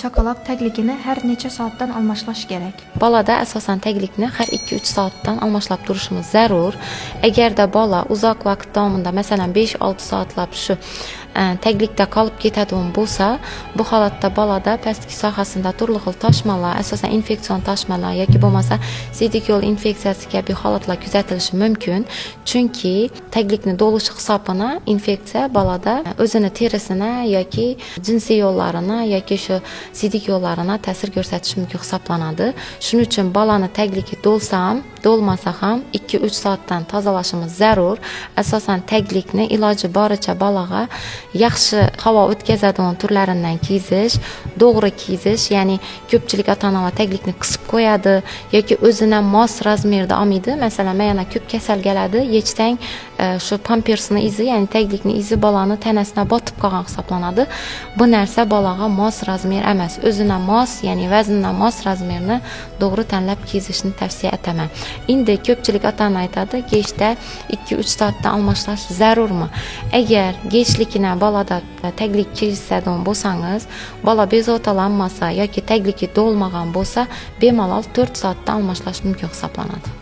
Chaqaloq tagligini har necha soatdan almashlash kerak? Balada asosan taglikni har 2-3 soatdan almashlab turishimiz zarur. Agarda bola uzoq vaqt davomida, masalan 5-6 soatlab shu taglikda qolib ketadigan bo'lsa, bu holatda bolada pastki sohasida turli xil toshmalar, asosan infeksion toshmalar yoki bo'lmasa siydik yo'l infeksiyasi kabi holatlar kuzatilishi mumkin. Chunki taglikni dolishi hisobini infeksiya bolada o'zini terisini yoki jinsiy yo'llarini yoki shu siydik yo'llarini ta'sir ko'rsatishi mumkin hisoblanadi. Shuning uchun bolani tagligi dolsa ham, dolmasa ham 2-3 soatdan tozalashimiz zarur. Asosan taglikni iloji boricha bolaga yaxshi havo o'tkazadigan turlaridan kiyish, to'g'ri kiyish, ya'ni ko'pchilik ota-onalar taglikni qisib qo'yadi yoki o'zina mos razmerda olmaydi. Masalan, men yana ko'p kasal keladi, yechsang shu pampersni izi, ya'ni taglikni izi bolani tanasidan botib qolgan hisoblanadi. Bu narsa bolaga mos razmer emas, o'zina mos, ya'ni vaznina mos razmerni to'g'ri tanlab kiyishni tavsiya etaman. Endi ko'pchilik ota-ona aytadi, kechda 2-3 soatdan almashlash zarurmi? Agar kechlikni bolada taglik kiyishadigan bo'lsangiz, bola bezovtalanmasa yoki tagligi to'lmagan bo'lsa, bemalol 4 soatdan almashlash mumkin hisoblanadi.